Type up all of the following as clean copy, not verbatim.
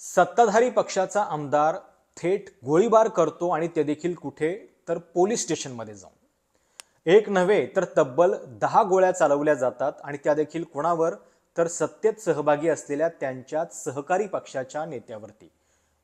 सत्ताधारी पक्षाचा आमदार थेट गोळीबार करतो आणि ते देखील कुठे तर पोलीस स्टेशनमध्ये जाऊन। एक नव्हे तर तब्बल 10 गोळ्या चालवल्या जातात आणि त्या देखील कोणावर तर सत्तेत सहभागी असलेल्या त्यांच्याच सहकारी पक्षाच्या नेत्यावरती,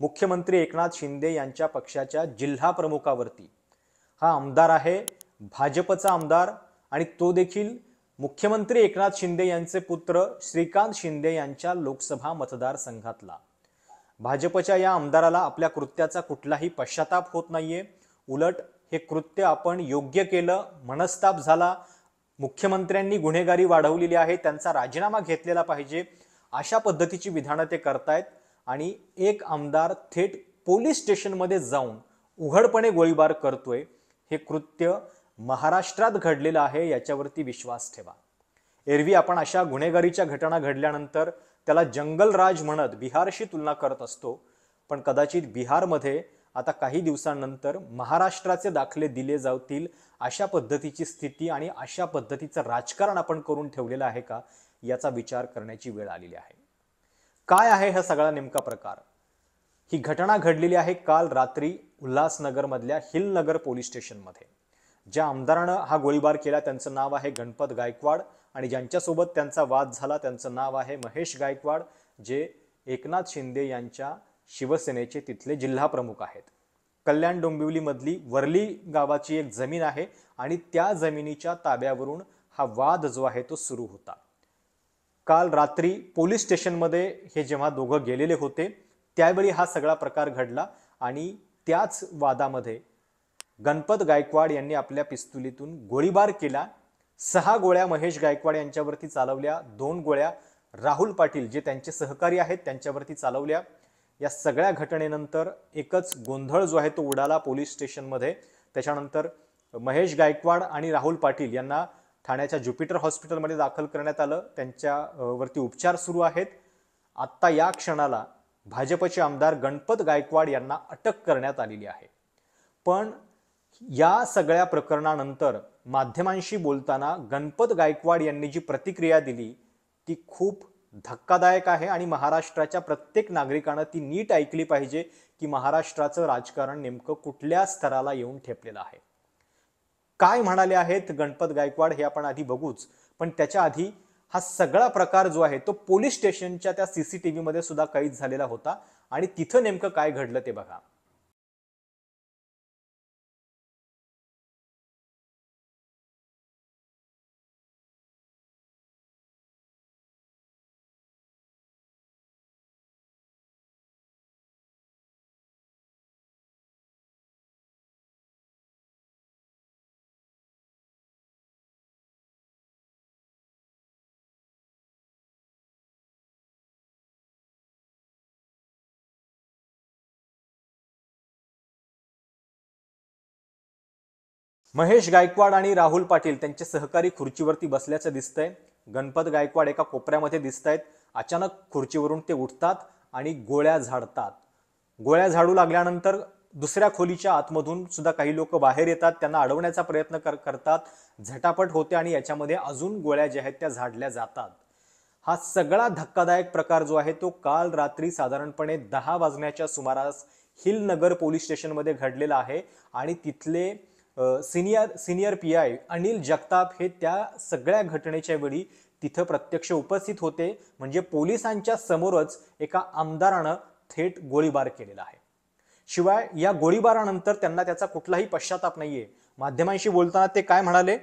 मुख्यमंत्री एकनाथ शिंदे यांच्या पक्षाच्या जिल्हा प्रमुखावरती। हा आमदार आहे भाजपचा आमदार आणि तो देखील मुख्यमंत्री एकनाथ शिंदे यांचे पुत्र श्रीकांत शिंदे यांच्या लोकसभा मतदारसंघातला। भाजपच्या या आमदाराला आपल्या कृत्याचा कुठलाही पश्चाताप होत नाहीये। उलट हे कृत्य आपण योग्य केलं, मनस्ताप झाला, मुख्यमंत्र्यांनी गुन्हेगारी वाढवलेली आहे, त्यांचा राजीनामा घेतलेला पाहिजे, अशा पद्धतीची विधानं ते करतायत। आणि एक आमदार थेट पोलीस स्टेशनमध्ये जाऊन उघडपणे गोळीबार करतोय। हे कृत्य महाराष्ट्रात घडलेलं आहे, याच्यावरती विश्वास ठेवा। एरवी आपण अशा गुन्हेगारीच्या घटना घडल्यानंतर त्याला जंगल राज म्हणत बिहारशी तुलना करत असतो, पण कदाचित बिहारमध्ये आता काही दिवसांनंतर महाराष्ट्राचे दाखले दिले जातील अशा पद्धतीची स्थिती आणि अशा पद्धतीचं राजकारण आपण करून ठेवलेलं आहे का, याचा विचार करण्याची वेळ आलेली आहे। काय आहे हा सगळा नेमका प्रकार? ही घटना घडलेली आहे काल रात्री उल्हासनगरमधल्या हिलनगर पोलीस स्टेशनमध्ये। ज्या आमदारानं हा गोळीबार केला त्यांचं नाव आहे गणपत गायकवाड आणि ज्यांच्यासोबत त्यांचा वाद झाला त्यांचं नाव आहे महेश गायकवाड, जे एकनाथ शिंदे यांच्या शिवसेनेचे तिथले जिल्हा प्रमुख आहेत। कल्याण डोंबिवलीमधली वर्ली गावाची एक जमीन आहे आणि त्या जमिनीच्या ताब्यावरून हा वाद जो आहे तो सुरू होता। काल रात्री पोलीस स्टेशनमध्ये हे जेव्हा दोघं गेलेले होते त्यावेळी हा सगळा प्रकार घडला आणि त्याच वादामध्ये गणपत गायकवाड यांनी आपल्या पिस्तुलीतून गोळीबार केला। 6 गोळ्या महेश गायकवाड यांच्यावरती चालवल्या, 2 गोळ्या राहुल पाटील जे त्यांचे सहकारी आहेत त्यांच्यावरती चालवल्या। या सगळ्या घटनेनंतर एकच गोंधळ जो आहे तो उडाला पोलीस स्टेशनमध्ये। त्याच्यानंतर महेश गायकवाड आणि राहुल पाटील यांना ठाण्याच्या ज्युपिटर हॉस्पिटलमध्ये दाखल करण्यात आलं, त्यांच्यावरती उपचार सुरू आहेत। आत्ता या क्षणाला भाजपचे आमदार गणपत गायकवाड यांना अटक करण्यात आलेली आहे। पण या सगळ्या प्रकरणानंतर माध्यमांशी बोलताना गणपत गायकवाड यांनी जी प्रतिक्रिया दिली ती खूप धक्कादायक आहे आणि महाराष्ट्राच्या प्रत्येक नागरिकानं ती नीट ऐकली पाहिजे की महाराष्ट्राचं राजकारण नेमकं कुठल्या स्तराला येऊन ठेपलेलं आहे। काय म्हणाले आहेत गणपत गायकवाड हे आपण आधी बघूच, पण त्याच्या आधी हा सगळा प्रकार जो आहे तो पोलीस स्टेशनच्या त्या सीसीटीव्ही मध्ये सुद्धा कैद झालेला होता आणि तिथं नेमकं काय घडलं ते बघा। महेश गायकवाड आणि राहुल पाटील त्यांचे सहकारी खुर्चीवरती बसल्याचं दिसतंय। गणपत गायकवाड एका कोपऱ्यामध्ये दिसतायत। अचानक खुर्चीवरून ते उठतात आणि गोळ्या झाडतात। गोळ्या झाडू लागल्यानंतर दुसऱ्या खोलीच्या आतमधून सुद्धा काही लोक बाहेर येतात, त्यांना अडवण्याचा प्रयत्न करतात, झटापट होते आणि याच्यामध्ये अजून गोळ्या ज्या आहेत त्या झाडल्या जातात। हा सगळा धक्कादायक प्रकार जो आहे तो काल रात्री साधारणपणे 10 वाजण्याच्या सुमारास हिलनगर पोलीस स्टेशनमध्ये घडलेला आहे आणि तिथले सिनियर पीआय अनिल जगताप हे त्या सगळ्या घटनेच्या वेळी तिथं प्रत्यक्ष उपस्थित होते। म्हणजे पोलिसांच्या समोरच एका आमदारानं थेट गोळीबार केलेला आहे। शिवाय या गोळीबारानंतर त्यांना त्याचा कुठलाही पश्चाताप नाहीये। माध्यमांशी बोलताना ते काय म्हणाले?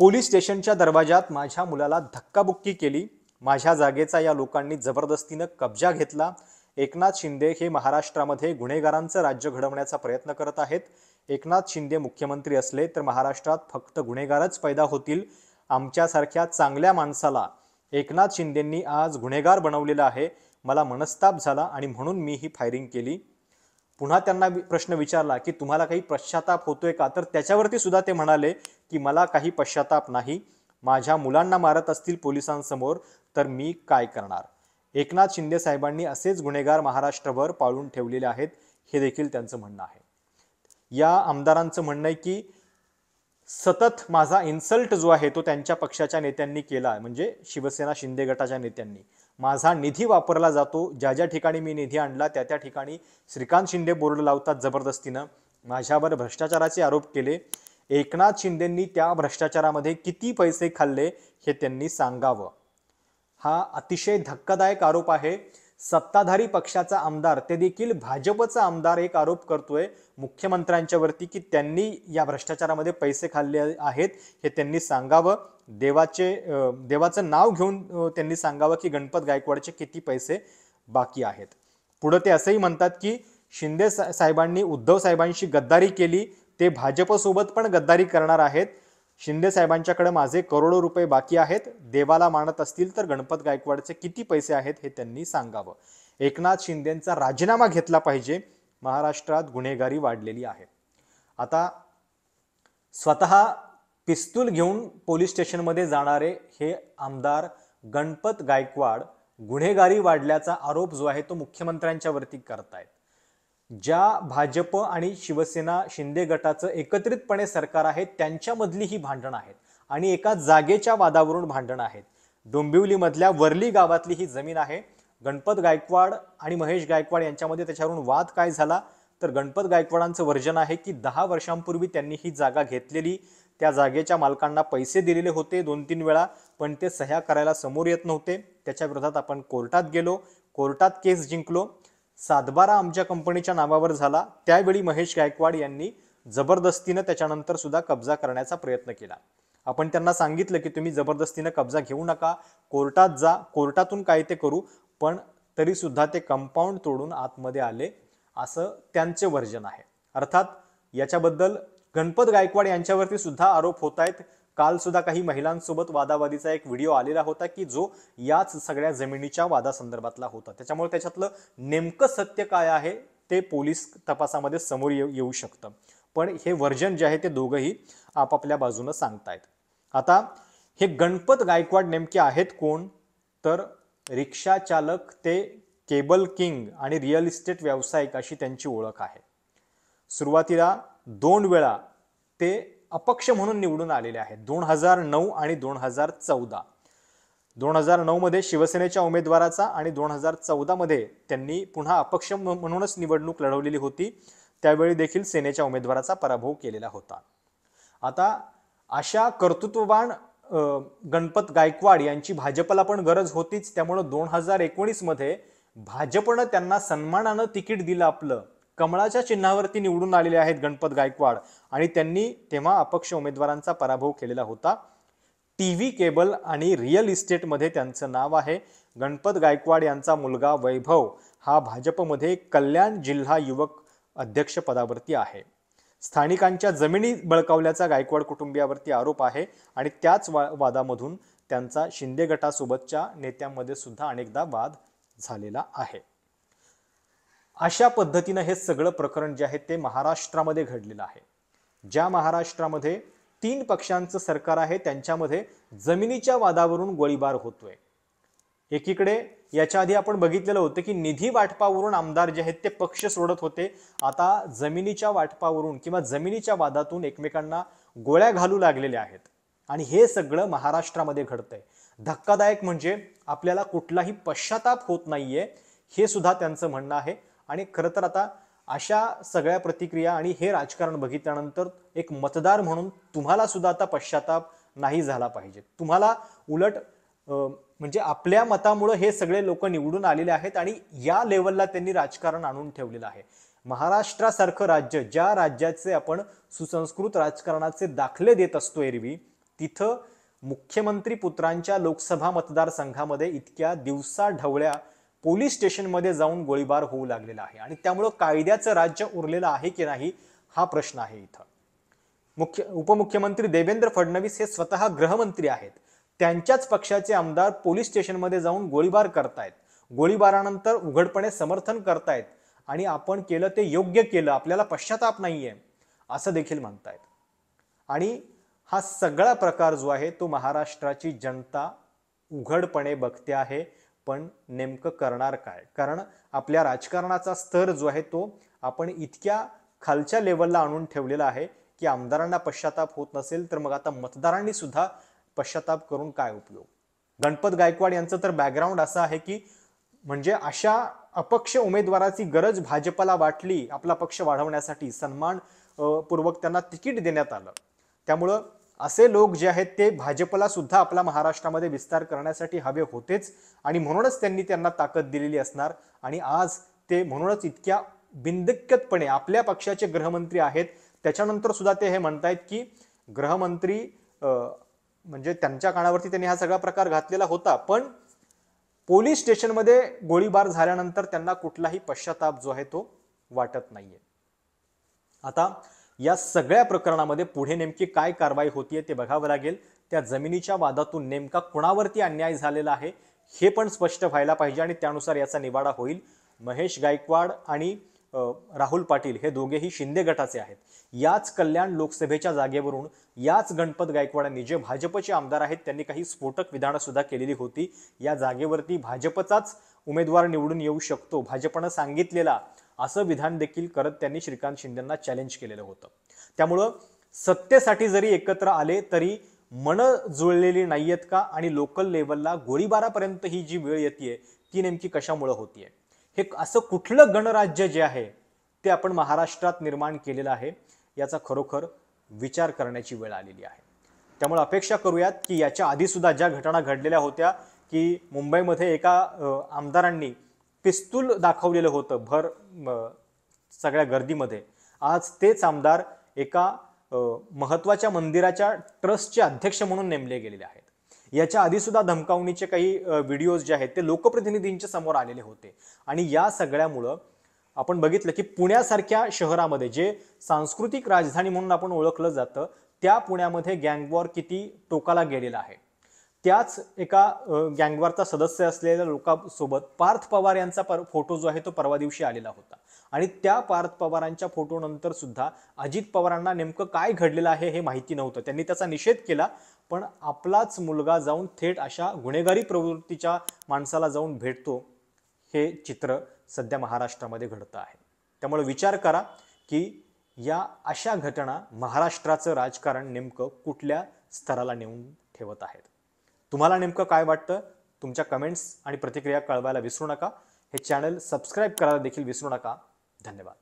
पोलीस स्टेशनच्या दरवाजात माझ्या मुलाला धक्काबुक्की केली, माझ्या जागेचा या लोकांनी जबरदस्तीनं कब्जा घेतला। एकनाथ शिंदे हे महाराष्ट्रामध्ये गुन्हेगारांचं राज्य घडवण्याचा प्रयत्न करत आहेत। एकनाथ शिंदे मुख्यमंत्री असले तर महाराष्ट्रात फक्त गुन्हेगारच पैदा होतील। आमच्यासारख्या चांगल्या माणसाला एकनाथ शिंदेंनी आज गुन्हेगार बनवलेलं आहे। मला मनस्ताप झाला आणि म्हणून मी ही फायरिंग केली। पुन्हा त्यांना प्रश्न विचारला की तुम्हाला काही पश्चाताप होतोय का, तर त्याच्यावरती सुद्धा ते म्हणाले की मला काही पश्चाताप नाही, माझ्या मुलांना मारत असतील पोलिसांसमोर तर मी काय करणार। एकनाथ शिंदे साहेबांनी असेच गुन्हेगार महाराष्ट्रभर पाळून ठेवलेले आहेत, हे देखील त्यांचं म्हणणं आहे। या आमदारांचं म्हणणं आहे की सतत माझा इन्सल्ट जो आहे तो त्यांच्या पक्षाच्या नेत्यांनी केला, म्हणजे शिवसेना शिंदे गटाच्या नेत्यांनी माझा निधी वापरला जातो, ज्या ज्या ठिकाणी मी निधी आणला त्या त्या ठिकाणी श्रीकांत शिंदे बोर्ड लावतात जबरदस्तीनं, माझ्यावर भ्रष्टाचाराचे आरोप केले. एकनाथ शिंदेंनी त्या भ्रष्टाचारामध्ये किती पैसे खाल्ले हे त्यांनी सांगावं. हा अतिशय धक्कादायक आरोप आहे. सत्ताधारी पक्षाचा आमदार, ते देखील भाजपचा आमदार, एक आरोप करतोय मुख्यमंत्र्यांच्या वरती की त्यांनी या भ्रष्टाचारामध्ये पैसे खाल्ले आहेत हे त्यांनी सांगावं. देवाचं नाव घेऊन त्यांनी सांगावं की गणपत गायकवाडचे किती पैसे बाकी आहेत. पुढे ते असंही म्हणतात की शिंदे साहेबांनी उद्धव साहेबांशी गद्दारी केली, ते भाजपसोबत पण गद्दारी करणार आहेत. शिंदे साहेबांच्याकडे माझे करोडो रुपये बाकी आहेत, देवाला मानत असतील तर गणपत गायकवाडचे किती पैसे आहेत हे त्यांनी सांगावं. एकनाथ शिंदेंचा राजीनामा घेतला पाहिजे. महाराष्ट्रात गुन्हेगारी वाढलेली आहे. आता स्वतः पिस्तूल घेऊन पोलीस स्टेशनमध्ये जाणारे हे आमदार गणपत गायकवाड गुन्हेगारी वाढल्याचा आरोप जो आहे तो मुख्यमंत्र्यांच्या वरती करतायत. ज्या भाजप आणि शिवसेना शिंदे गटाचं एकत्रितपणे सरकार आहे त्यांच्यामधली ही भांडणं आहेत आणि एका जागेच्या वादावरून भांडणं आहेत. डोंबिवलीमधल्या वर्ली गावातली ही जमीन आहे. गणपत गायकवाड आणि महेश गायकवाड यांच्यामध्ये त्याच्यावरून वाद काय झाला तर गणपत गायकवाडांचं वर्जन आहे की 10 वर्षांपूर्वी त्यांनी ही जागा घेतलेली, त्या जागेच्या मालकांना पैसे दिलेले होते 2-3 वेळा, पण ते सह्या करायला समोर येत नव्हते. त्याच्या विरोधात आपण कोर्टात गेलो, कोर्टात केस जिंकलो. 7/12 आमच्या कंपनीच्या नावावर झाला. त्यावेळी महेश गायकवाड यांनी जबरदस्तीनं त्याच्यानंतर सुद्धा कब्जा करण्याचा प्रयत्न केला. आपण त्यांना सांगितलं की तुम्ही जबरदस्तीनं कब्जा घेऊ नका, कोर्टात जा, कोर्टातून काय ते करू, पण तरी सुद्धा ते कंपाऊंड तोडून आतमध्ये आले, असं त्यांचे वर्जन आहे. अर्थात याच्याबद्दल गणपत गायकवाड यांच्यावरती सुद्धा आरोप होत आहेत. काल सुद्धा काही महिलांसोबत वादावादीचा एक व्हिडिओ आलेला होता की जो याच सगळ्या जमिनीच्या वादासंदर्भातला होता. त्याच्यामुळे त्याच्यातलं नेमकं सत्य काय आहे ते पोलीस तपासामध्ये समोर येऊ शकतं. पण हे वर्जन जे आहे ते दोघंही आपापल्या बाजूनं सांगतायत. आता हे गणपत गायकवाड नेमके आहेत कोण तर रिक्षा चालक ते केबल किंग आणि रिअल इस्टेट व्यावसायिक अशी त्यांची ओळख आहे. सुरुवातीला 2 वेळा ते अपक्ष म्हणून निवडून आलेले आहेत, 2009 आणि 2014. 2009 मध्ये शिवसेनेच्या उमेदवाराचा आणि 2014 मध्ये त्यांनी पुन्हा अपक्ष म्हणूनच निवडणूक लढवलेली होती. त्यावेळी देखील सेनेच्या उमेदवाराचा पराभव केलेला होता. आता अशा कर्तृत्ववान गणपत गायकवाड यांची भाजपला पण गरज होतीच. त्यामुळे 2019 मध्ये भाजपनं त्यांना सन्मानानं तिकीट दिलं. आपलं कमळाच्या चिन्हावरती निवडून आलेले आहेत गणपत गायकवाड आणि त्यांनी तेव्हा अपक्ष उमेदवारांचा पराभव केलेला होता. टीव्ही केबल आणि रिअल इस्टेटमध्ये त्यांचं नाव आहे. गणपत गायकवाड यांचा मुलगा वैभव हा भाजपमध्ये कल्याण जिल्हा युवक अध्यक्ष पदावरती आहे. स्थानिकांच्या जमिनी बळकावल्याचा गायकवाड कुटुंबियावरती आरोप आहे आणि त्याच वादामधून त्यांचा शिंदे गटासोबतच्या नेत्यांमध्ये सुद्धा अनेकदा वाद झालेला आहे. अशा पद्धतीनं हे सगळं प्रकरण जे आहे ते महाराष्ट्रामध्ये घडलेलं आहे. ज्या महाराष्ट्रामध्ये 3 पक्षांचं सरकार आहे त्यांच्यामध्ये जमिनीच्या वादावरून गोळीबार होतोय. एकीकडे याच्या आधी आपण बघितलेलं होतं की निधी वाटपावरून आमदार जे आहेत ते पक्ष सोडत होते. आता जमिनीच्या वाटपावरून किंवा जमिनीच्या वादातून एकमेकांना गोळ्या घालू लागलेले आहेत आणि हे सगळं महाराष्ट्रामध्ये घडतंय. धक्कादायक म्हणजे आपल्याला कुठलाही पश्चाताप होत नाहीये हे सुद्धा त्यांचं म्हणणं आहे. आणि खरं तर आता अशा सगळ्या प्रतिक्रिया आणि हे राजकारण बघितल्यानंतर एक मतदार म्हणून तुम्हाला सुद्धा आता पश्चाताप नाही झाला पाहिजे. तुम्हाला उलट म्हणजे आपल्या मतामुळे हे सगळे लोक निवडून आलेले आहेत आणि या लेवलला त्यांनी राजकारण आणून ठेवलेलं आहे. महाराष्ट्रासारखं राज्य, ज्या राज्याचे आपण सुसंस्कृत राजकारणाचे दाखले देत असतो एरवी, तिथं मुख्यमंत्री पुत्रांच्या लोकसभा मतदारसंघामध्ये इतक्या दिवसा ढवळ्या पोलीस स्टेशनमध्ये जाऊन गोळीबार होऊ लागलेला आहे आणि त्यामुळे कायद्याचं राज्य उरलेलं आहे की नाही हा प्रश्न आहे. इथं उपमुख्यमंत्री देवेंद्र फडणवीस हे स्वतः गृहमंत्री आहेत. त्यांच्याच पक्षाचे आमदार पोलीस स्टेशनमध्ये जाऊन गोळीबार करतायत, गोळीबारानंतर उघडपणे समर्थन करतायत आणि आपण केलं ते योग्य केलं, आपल्याला पश्चाताप नाहीये असं देखील म्हणतायत. आणि हा सगळा प्रकार जो आहे तो महाराष्ट्राची जनता उघडपणे बघते आहे. पण नेमकं करणार काय? कारण आपल्या राजकारणाचा स्तर जो आहे तो आपण इतक्या खालच्या लेवलला आणून ठेवलेला आहे की आमदारांना पश्चाताप होत नसेल तर मग आता मतदारांनी सुद्धा पश्चाताप करून काय उपयोग. गणपत गायकवाड यांचं तर बॅकग्राऊंड असं आहे की म्हणजे अशा अपक्ष उमेदवाराची गरज भाजपला वाटली आपला पक्ष वाढवण्यासाठी, सन्मान पूर्वक त्यांना तिकीट देण्यात आलं. त्यामुळं असे लोक जे आहेत ते भाजपला सुद्धा आपला महाराष्ट्रामध्ये विस्तार करण्यासाठी हवे होतेच आणि म्हणूनच त्यांनी त्यांना ताकद दिलेली असणार. आणि आज ते म्हणूनच इतक्या बिनदिक्कतपणे आपल्या पक्षाचे गृहमंत्री आहेत, त्याच्यानंतर सुद्धा ते हे म्हणतायत की गृहमंत्री म्हणजे त्यांच्या कानावरती त्यांनी हा सगळा प्रकार घातलेला होता, पण पोलीस स्टेशनमध्ये गोळीबार झाल्यानंतर त्यांना कुठलाही पश्चाताप जो आहे तो वाटत नाहीये. आता या सगळ्या प्रकरणामध्ये पुढे नेमकी काय कारवाई होतीये ते बघावं लागेल. त्या जमिनीच्या वादातून नेमका कुणावरती अन्याय झालेला आहे हे पण स्पष्ट व्हायला पाहिजे आणि त्यानुसार याचा निवाडा होईल. महेश गायकवाड आणि राहुल पाटील हे दोघेही शिंदे गटाचे आहेत. याच कल्याण लोकसभेच्या जागेवरून याच गणपत गायकवाडांनी जे भाजपचे आमदार आहेत त्यांनी काही स्फोटक विधानं सुद्धा केलेली होती. या जागेवरती भाजपचाच उमेदवार निवडून येऊ शकतो भाजपनं सांगितलेला असं विधान देखील करत त्यांनी श्रीकांत शिंदेंना चॅलेंज केलेलं होतं. त्यामुळं सत्तेसाठी जरी एकत्र आले तरी मन जुळलेली नाहीयेत का आणि लोकल लेवलला गोळीबारापर्यंत ही जी वेळ येते ती नेमकी कशामुळे होतीये? हे असं कुठलं गणराज्य जे आहे ते आपण महाराष्ट्रात निर्माण केलेलं आहे याचा खरोखर विचार करण्याची वेळ आलेली आहे. त्यामुळे अपेक्षा करूयात की याच्या आधी सुद्धा ज्या घटना घडलेल्या होत्या की मुंबईमध्ये एका आमदारांनी पिस्तूल दाखवलेलं होतं भर सगळ्या गर्दीमध्ये, आज तेच आमदार एका महत्वाच्या मंदिराच्या ट्रस्टचे अध्यक्ष म्हणून नेमले गेलेले आहेत. याच्या आधी सुद्धा धमकावणीचे काही व्हिडिओज जे आहेत ते लोकप्रतिनिधींच्या समोर आलेले होते. आणि या सगळ्यामुळं आपण बघितलं की पुण्यासारख्या शहरामध्ये जे सांस्कृतिक राजधानी म्हणून आपण ओळखलं जातं त्या पुण्यामध्ये गँगवॉर किती टोकाला गेलेला आहे. त्याच एका गँगवॉरचा सदस्य असलेल्या लोकांसोबत पार्थ पवार यांचा फोटो जो आहे तो परवा दिवशी आलेला होता आणि त्या पार्थ पवारांच्या फोटो नंतर सुद्धा अजित पवारांना नेमकं काय घडलेलं आहे हे माहिती नव्हतं. त्यांनी त्याचा निषेध केला, पण आपलाच मुलगा जाऊन थेट अशा गुन्हेगारी प्रवृत्तीच्या माणसाला जाऊन भेटतो हे चित्र सध्या महाराष्ट्रामध्ये घडतं आहे. त्यामुळे विचार करा की या अशा घटना महाराष्ट्राचं राजकारण नेमकं कुठल्या स्तराला नेऊन ठेवत आहेत. तुम्हाला नेमकं काय वाटतं? तुमच्या कमेंट्स आणि प्रतिक्रिया कळवायला विसरू नका. हे चॅनल सबस्क्राईब करायला देखील विसरू नका. धन्यवाद.